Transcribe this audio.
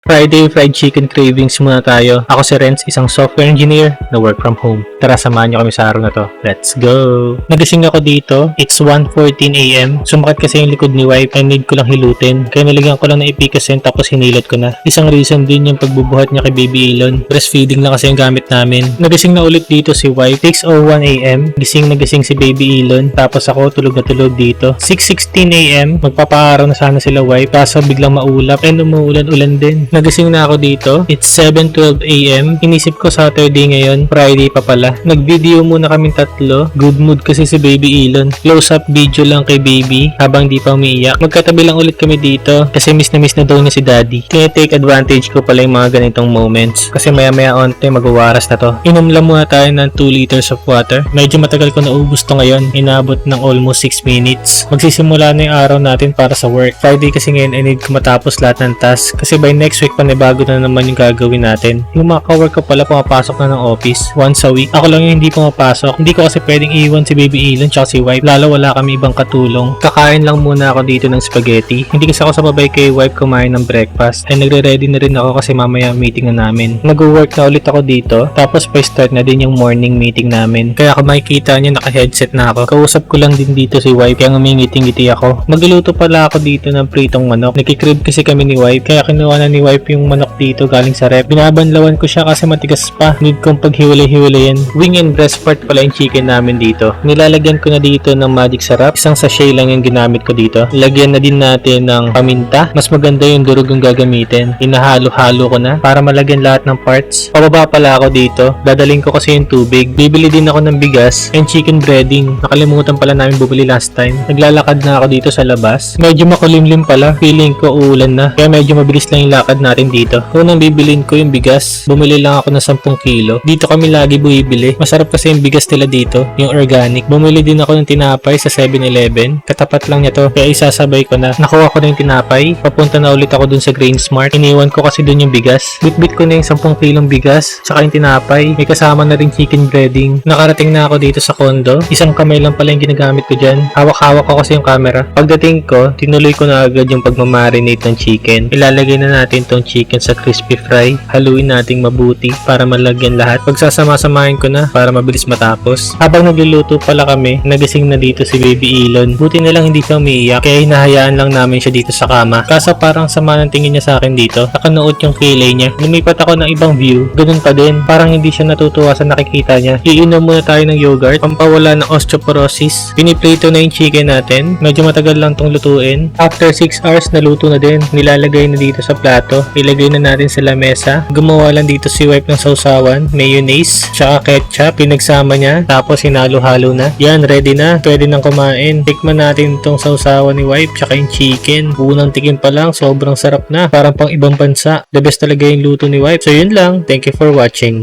Friday fried chicken cravings muna tayo. Ako si Renz, isang software engineer na work from home. Tara, samahan niyo kami sa araw na to. Let's go! Nagising ako dito. It's 1:14 AM. Sumakit kasi yung likod ni wife. I need ko lang hilutin. Kaya nilagyan ko lang ng Epicacent tapos hinilot ko na. Isang reason din yung pagbubuhat niya kay Baby Elon. Breastfeeding lang kasi yung gamit namin. Nagising na ulit dito si wife. 6:01 AM. Gising na gising si Baby Elon. Tapos ako tulog na tulog dito. 6:16 AM. Magpapaaraw na sana sila wife. Kaso biglang maulap and umuulan-ulan din. Nagising na ako dito. It's 7:12 AM. Inisip ko Saturday ngayon. Friday pa pala. Nag-video muna kaming tatlo. Good mood kasi si Baby Elon. Close-up video lang kay Baby habang di pa umiiyak. Magkatabi lang ulit kami dito kasi miss na daw niya si Daddy. Tinitake advantage ko pala yung mga ganitong moments kasi maya-maya onte magwawaras na to. Inom lang muna tayo ng 2 liters of water. Medyo matagal ko naubos to ngayon. Inabot ng almost 6 minutes. Magsisimula na yung araw natin para sa work. Friday kasi ngayon I need ko matapos lahat ng task kasi by next week panibago na naman yung gagawin natin. Yung mga ka-work ko pala pumapasok na ng office once a week. Ako lang yung hindi pumapasok. Hindi ko kasi pwedeng iwan si Baby Elon tsaka si wife. Lalo wala kami ibang katulong. Kakain lang muna ako dito ng spaghetti. Hindi kasi ako sababay kay wife kumain ng breakfast. Ay nagre-ready na rin ako kasi mamaya meeting na namin. Nag-work na ulit ako dito. Tapos pa-start na din yung morning meeting namin. Kaya kung makikita nyo naka-headset na ako. Kausap ko lang din dito si wife kaya ngumingiti-ngiti ako. Magluluto pala ako dito ng pritong manok. Nakikrib kasi kami ni wife. Kaya kinuha na ni wife yung manok dito galing sa rep. Binabanlawan ko siya kasi matigas pa. Need kong paghiwalay-hiwalayin. Wing and breast part pala yung chicken namin dito. Nilalagyan ko na dito ng magic sarap. Isang sachet lang yung ginamit ko dito. Lagyan na din natin ng paminta. Mas maganda yung durog yung gagamitin. Hinahalo-halo ko na para malagyan lahat ng parts. Pababa pala ako dito. Dadaling ko kasi yung tubig. Bibili din ako ng bigas and chicken breading. Nakalimutan pala namin bumili last time. Naglalakad na ako dito sa labas. Medyo makulimlim pala. Feeling ko uulan na. Kaya medyo mabilis lang yung lakad natin dito. Unang bibilin ko yung bigas. Bumili lang ako ng 10 kilo. Dito kami lagi bumibili. Masarap kasi yung bigas nila dito. Yung organic. Bumili din ako ng tinapay sa 7-Eleven. Katapat lang niya to. Kaya isasabay ko na. Nakuha ko na yung tinapay. Papunta na ulit ako dun sa Grain Smart. Iniwan ko kasi dun yung bigas. Bitbit ko na yung 10 kilong bigas. Tsaka yung tinapay. May kasama na rin chicken breading. Nakarating na ako dito sa condo. Isang kamay lang pala yung ginagamit ko dyan. Hawak-hawak ko kasi yung camera. Pagdating ko, tinuloy ko na agad yung pagmamarinate ng chicken. Ilalagay na natin tong chicken sa crispy fry. Haluin nating mabuti para malagyan lahat. Pagsasama-samahin ko na para mabilis matapos. Habang nagluluto pala kami, nagising na dito si Baby Elon. Buti na lang hindi siya umiiyak. Kaya hinahayaan lang namin siya dito sa kama. Kaso parang sama ng tingin niya sa akin dito. Nakanood yung kilay niya. Lumipat ako ng ibang view. Ganun pa din. Parang hindi siya natutuwa sa nakikita niya. Iinom muna tayo ng yogurt. Pampawala ng osteoporosis. Piniprito na yung chicken natin. Medyo matagal lang tong lutuin. After 6 hours, naluto na din. Nilalagay na dito sa plato. Ilagay na natin sa lamesa. Gumawa lang dito si wife ng sausawan. Mayonnaise. Tsaka ketchup. Pinagsama niya. Tapos hinalo-halo na. Yan, ready na. Pwede nang kumain. Tikman natin itong sausawan ni wife. Tsaka yung chicken. Unang tikim pa lang. Sobrang sarap na. Parang pang ibang bansa. The best talaga yung luto ni wife. So yun lang. Thank you for watching.